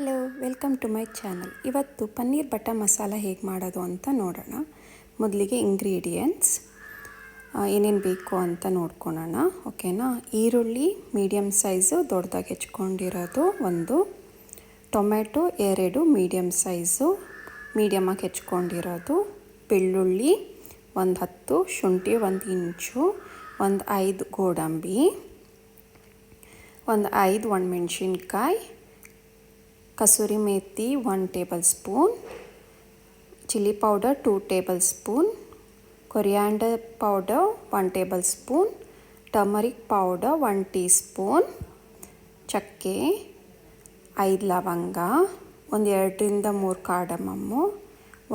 Hello, welcome to my channel. ಇವತ್ತು paneer butter masala ಹೇಗೆ ಮಾಡೋದು ಅಂತ ನೋಡೋಣ. ಮೊದಲಿಗೆ ಇಂಗ್ರೀಡಿಯೆಂಟ್ಸ್ ಏನೇನು ಬೇಕು ಅಂತ ನೋಡ್ಕೊಳ್ಳೋಣ. ಓಕೆನಾ. ಈರುಳ್ಳಿ ಮೀಡಿಯಮ್ ಸೈಜು ದೊಡ್ಡದಾಗಿ ಹೆಚ್ಕೊಂಡಿರೋದು ಒಂದು, ಟೊಮೆಟೊ 2 ಮೀಡಿಯಮ್ ಸೈಜು ಮೀಡಿಯಮಾಗಿ ಹೆಚ್ಕೊಂಡಿರೋದು, ಬೆಳ್ಳುಳ್ಳಿ ಒಂದು 10, ಶುಂಠಿ 1 ಇಂಚು, ಒಂದು 5 ಗೋಡಂಬಿ, ಒಂದು 5 ಒಣಮೆಣ್ಸಿನ್ಕಾಯಿ, kasuri methi 1 tablespoon, chilli powder 2 tablespoon, coriander powder 1 tablespoon, turmeric powder 1 teaspoon, ಚಕ್ಕೆ 5 ಲವಂಗ, ಒಂದು 2-3 ಕಾರ್ಡಮಮ್ಮು,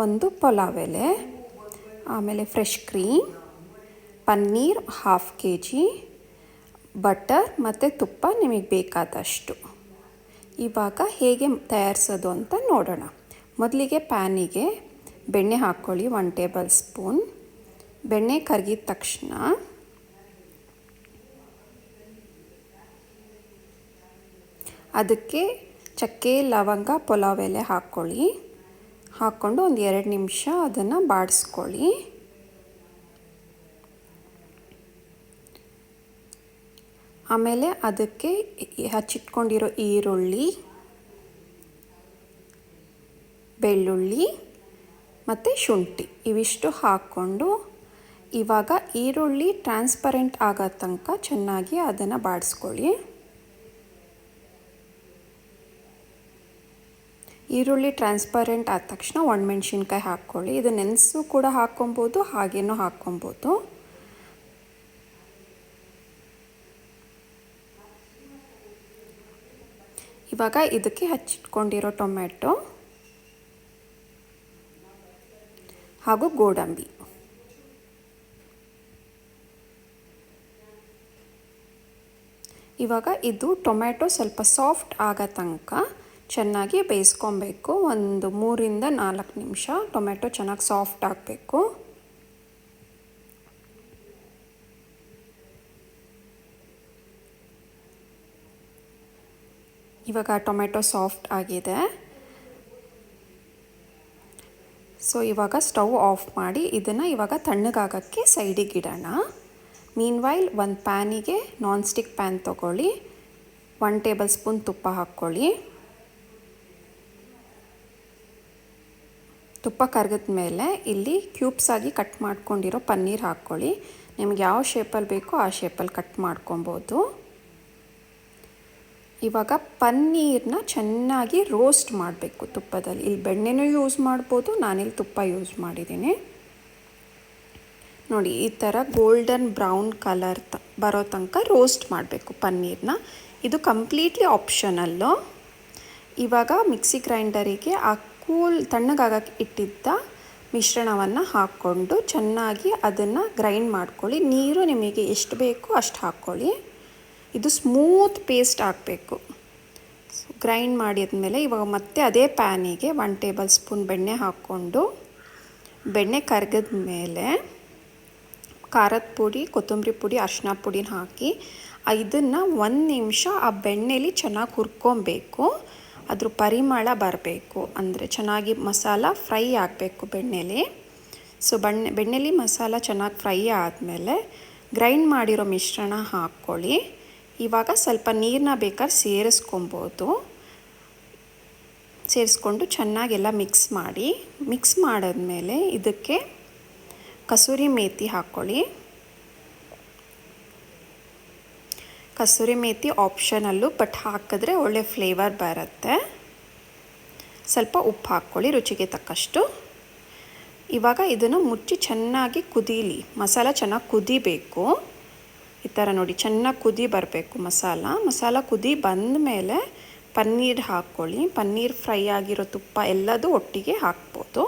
ಒಂದು ಪಲಾವ್ ಎಲೆ, ಆಮೇಲೆ fresh cream, paneer 1/2 kg, butter ಮತ್ತು ತುಪ್ಪ ನಿಮಗೆ ಬೇಕಾದಷ್ಟು. ಇವಾಗ ಹೇಗೆ ತಯಾರಿಸೋದು ಅಂತ ನೋಡೋಣ. ಮೊದಲಿಗೆ ಪ್ಯಾನಿಗೆ ಬೆಣ್ಣೆ ಹಾಕ್ಕೊಳ್ಳಿ 1 ಟೇಬಲ್ ಸ್ಪೂನ್. ಬೆಣ್ಣೆ ಕರಗಿದ ತಕ್ಷಣ ಅದಕ್ಕೆ ಚಕ್ಕೆ ಲವಂಗ ಪಲಾವ್ ಎಲೆ ಹಾಕ್ಕೊಳ್ಳಿ. ಹಾಕ್ಕೊಂಡು ಒಂದು 2 ನಿಮಿಷ ಅದನ್ನು ಬಾಡಿಸ್ಕೊಳ್ಳಿ. ಆಮೇಲೆ ಅದಕ್ಕೆ ಹಚ್ಚಿಟ್ಕೊಂಡಿರೋ ಈರುಳ್ಳಿ, ಬೆಳ್ಳುಳ್ಳಿ ಮತ್ತು ಶುಂಠಿ ಇವಿಷ್ಟು ಹಾಕ್ಕೊಂಡು ಇವಾಗ ಈರುಳ್ಳಿ ಟ್ರಾನ್ಸ್ಪರೆಂಟ್ ಆಗೋ ತನಕ ಚೆನ್ನಾಗಿ ಅದನ್ನು ಬಾಡಿಸ್ಕೊಳ್ಳಿ. ಈರುಳ್ಳಿ ಟ್ರಾನ್ಸ್ಪರೆಂಟ್ ಆದ ತಕ್ಷಣ ಒಣಮೆಣ್ಸಿನ್ಕಾಯಿ ಹಾಕ್ಕೊಳ್ಳಿ. ಇದು ನೆನೆಸು ಕೂಡ ಹಾಕ್ಕೊಬೋದು, ಹಾಗೇನೂ ಹಾಕ್ಕೊಬೋದು. ಇವಾಗ ಇದಕ್ಕೆ ಹಚ್ಚಿಟ್ಕೊಂಡಿರೋ ಟೊಮೆಟೊ ಹಾಗೂ ಗೋಡಂಬಿ, ಇವಾಗ ಇದು ಟೊಮೆಟೊ ಸ್ವಲ್ಪ ಸಾಫ್ಟ್ ಆಗೋ ತನಕ ಚೆನ್ನಾಗಿ ಬೇಯಿಸ್ಕೊಬೇಕು. ಒಂದು 3-4 ನಿಮಿಷ ಟೊಮೆಟೊ ಚೆನ್ನಾಗಿ ಸಾಫ್ಟ್ ಆಗಬೇಕು. ಇವಾಗ ಟೊಮೆಟೊ ಸಾಫ್ಟ್ ಆಗಿದೆ. ಸೊ ಇವಾಗ ಸ್ಟವ್ ಆಫ್ ಮಾಡಿ ಇದನ್ನು ಇವಾಗ ತಣ್ಣಗಾಗೋಕ್ಕೆ ಸೈಡಿಗೆ ಇಡೋಣ. ಮೀನ್ವೈಲ್ ಒಂದು ಪ್ಯಾನಿಗೆ ನಾನ್ ಸ್ಟಿಕ್ ಪ್ಯಾನ್ ತೊಗೊಳ್ಳಿ, 1 ಟೇಬಲ್ ಸ್ಪೂನ್ ತುಪ್ಪ ಹಾಕ್ಕೊಳ್ಳಿ. ತುಪ್ಪ ಕರಗಿದ ಮೇಲೆ ಇಲ್ಲಿ ಕ್ಯೂಬ್ಸ್ ಆಗಿ ಕಟ್ ಮಾಡ್ಕೊಂಡಿರೋ ಪನ್ನೀರ್ ಹಾಕ್ಕೊಳ್ಳಿ. ನಿಮ್ಗೆ ಯಾವ ಶೇಪಲ್ಲಿ ಬೇಕೋ ಆ ಶೇಪಲ್ಲಿ ಕಟ್ ಮಾಡ್ಕೊಬೋದು. ಇವಾಗ ಪನ್ನೀರನ್ನ ಚೆನ್ನಾಗಿ ರೋಸ್ಟ್ ಮಾಡಬೇಕು ತುಪ್ಪದಲ್ಲಿ. ಇಲ್ಲಿ ಬೆಣ್ಣೆನೂ ಯೂಸ್ ಮಾಡ್ಬೋದು, ನಾನಿಲ್ಲಿ ತುಪ್ಪ ಯೂಸ್ ಮಾಡಿದ್ದೀನಿ. ನೋಡಿ, ಈ ಥರ ಗೋಲ್ಡನ್ ಬ್ರೌನ್ ಕಲರ್ ಬರೋ ತನಕ ರೋಸ್ಟ್ ಮಾಡಬೇಕು ಪನ್ನೀರನ್ನ. ಇದು ಕಂಪ್ಲೀಟ್ಲಿ ಆಪ್ಷನಲ್ಲು. ಇವಾಗ ಮಿಕ್ಸಿ ಗ್ರೈಂಡರಿಗೆ ಆ ತಣ್ಣಗಾಗಕ್ಕೆ ಇಟ್ಟಿದ್ದ ಮಿಶ್ರಣವನ್ನು ಹಾಕ್ಕೊಂಡು ಚೆನ್ನಾಗಿ ಅದನ್ನು ಗ್ರೈಂಡ್ ಮಾಡ್ಕೊಳ್ಳಿ. ನೀರು ನಿಮಗೆ ಎಷ್ಟು ಬೇಕೋ ಅಷ್ಟು ಹಾಕ್ಕೊಳ್ಳಿ. ಇದು ಸ್ಮೂತ್ ಪೇಸ್ಟ್ ಆಗಬೇಕು. ಗ್ರೈಂಡ್ ಮಾಡಿದ್ಮೇಲೆ ಇವಾಗ ಮತ್ತೆ ಅದೇ ಪ್ಯಾನಿಗೆ 1 ಟೇಬಲ್ ಸ್ಪೂನ್ ಬೆಣ್ಣೆ ಹಾಕ್ಕೊಂಡು, ಬೆಣ್ಣೆ ಕರಗಿದ ಮೇಲೆ ಖಾರದ ಪುಡಿ, ಕೊತ್ತಂಬರಿ ಪುಡಿ, ಅರಿಶಿನ ಪುಡಿನ ಹಾಕಿ ಇದನ್ನು 1 ನಿಮಿಷ ಆ ಬೆಣ್ಣೆಲಿ ಚೆನ್ನಾಗಿ ಹುರ್ಕೊಬೇಕು. ಅದ್ರ ಪರಿಮಳ ಬರಬೇಕು, ಅಂದರೆ ಚೆನ್ನಾಗಿ ಮಸಾಲ ಫ್ರೈ ಆಗಬೇಕು ಬೆಣ್ಣೆಲಿ. ಸೊ ಬೆಣ್ಣೆಲಿ ಮಸಾಲ ಚೆನ್ನಾಗಿ ಫ್ರೈ ಆದಮೇಲೆ ಗ್ರೈಂಡ್ ಮಾಡಿರೋ ಮಿಶ್ರಣ ಹಾಕ್ಕೊಳ್ಳಿ. ಇವಾಗ ಸ್ವಲ್ಪ ನೀರನ್ನ ಬೇಕಾದ್ರೆ ಸೇರಿಸ್ಕೊಬೋದು. ಸೇರಿಸ್ಕೊಂಡು ಚೆನ್ನಾಗೆಲ್ಲ ಮಿಕ್ಸ್ ಮಾಡಿದ್ಮೇಲೆ ಇದಕ್ಕೆ ಕಸೂರಿ ಮೇಥಿ ಹಾಕ್ಕೊಳ್ಳಿ. ಕಸೂರಿ ಮೇಥಿ ಆಪ್ಷನಲ್ಲು, ಬಟ್ ಹಾಕಿದ್ರೆ ಒಳ್ಳೆ ಫ್ಲೇವರ್ ಬರುತ್ತೆ. ಸ್ವಲ್ಪ ಉಪ್ಪು ಹಾಕ್ಕೊಳ್ಳಿ ರುಚಿಗೆ ತಕ್ಕಷ್ಟು. ಇವಾಗ ಇದನ್ನು ಮುಚ್ಚಿ ಚೆನ್ನಾಗಿ ಕುದೀಲಿ. ಮಸಾಲ ಚೆನ್ನಾಗಿ ಕುದಿಬೇಕು. ಈ ಥರ ನೋಡಿ, ಚೆನ್ನಾಗಿ ಕುದಿ ಬರಬೇಕು ಮಸಾಲ ಕುದಿ ಬಂದ ಮೇಲೆ ಪನ್ನೀರ್ ಹಾಕ್ಕೊಳ್ಳಿ. ಪನ್ನೀರ್ ಫ್ರೈ ಆಗಿರೋ ತುಪ್ಪ ಎಲ್ಲದೂ ಒಟ್ಟಿಗೆ ಹಾಕ್ಬೋದು.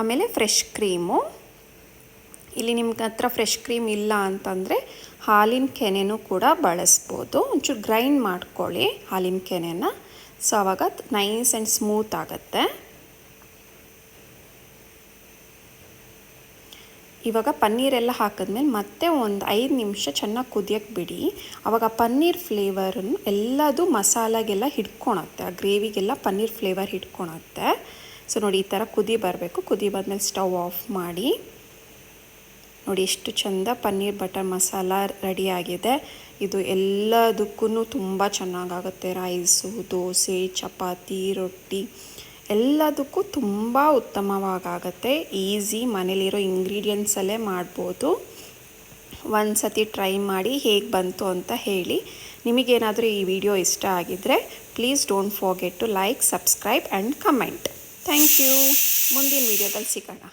ಆಮೇಲೆ ಫ್ರೆಶ್ ಕ್ರೀಮು. ಇಲ್ಲಿ ನಿಮ್ಗೆ ಹತ್ರ ಫ್ರೆಶ್ ಕ್ರೀಮ್ ಇಲ್ಲ ಅಂತಂದರೆ ಹಾಲಿನ ಕೆನೆನೂ ಕೂಡ ಬಳಸ್ಬೋದು. ಒಂಚೂರು ಗ್ರೈಂಡ್ ಮಾಡ್ಕೊಳ್ಳಿ ಹಾಲಿನ ಕೆನೆನ. ಸೊ ಆವಾಗ ನೈಸ್ ಆ್ಯಂಡ್ ಸ್ಮೂತ್ ಆಗುತ್ತೆ. ಇವಾಗ ಪನ್ನೀರೆಲ್ಲ ಹಾಕಿದ್ಮೇಲೆ ಮತ್ತೆ ಒಂದು 5 ನಿಮಿಷ ಚೆನ್ನಾಗಿ ಕುದಿಯೋಕ್ಕೆ ಬಿಡಿ. ಆವಾಗ ಪನ್ನೀರ್ ಫ್ಲೇವರನ್ನು ಎಲ್ಲದು ಮಸಾಲಾಗೆಲ್ಲ ಹಿಡ್ಕೊಳತ್ತೆ, ಆ ಗ್ರೇವಿಗೆಲ್ಲ ಪನ್ನೀರ್ ಫ್ಲೇವರ್ ಹಿಡ್ಕೊಳತ್ತೆ. ಸೊ ನೋಡಿ ಈ ಥರ ಕುದಿ ಬರಬೇಕು. ಕುದಿ ಬಂದಮೇಲೆ ಸ್ಟವ್ ಆಫ್ ಮಾಡಿ. ನೋಡಿ ಎಷ್ಟು ಚಂದ ಪನ್ನೀರ್ ಬಟರ್ ಮಸಾಲ ರೆಡಿಯಾಗಿದೆ. ಇದು ಎಲ್ಲದಕ್ಕೂ ತುಂಬ ಚೆನ್ನಾಗಾಗುತ್ತೆ. ರೈಸು, ದೋಸೆ, ಚಪಾತಿ, ರೊಟ್ಟಿ ಎಲ್ಲದಕ್ಕೂ ತುಂಬ ಉತ್ತಮವಾಗುತ್ತೆ. ಈಸಿ, ಮನೇಲಿರೋ ಇಂಗ್ರೀಡಿಯೆಂಟ್ಸಲ್ಲೇ ಮಾಡ್ಬೋದು. ಒಂದು ಸತಿ ಟ್ರೈ ಮಾಡಿ ಹೇಗೆ ಬಂತು ಅಂತ ಹೇಳಿ. ನಿಮಗೇನಾದರೂ ಈ ವಿಡಿಯೋ ಇಷ್ಟ ಆಗಿದ್ದರೆ please don't forget to like, subscribe and comment. Thank you. ಮುಂದಿನ ವಿಡಿಯೋದಲ್ಲಿ ಸಿಗೋಣ.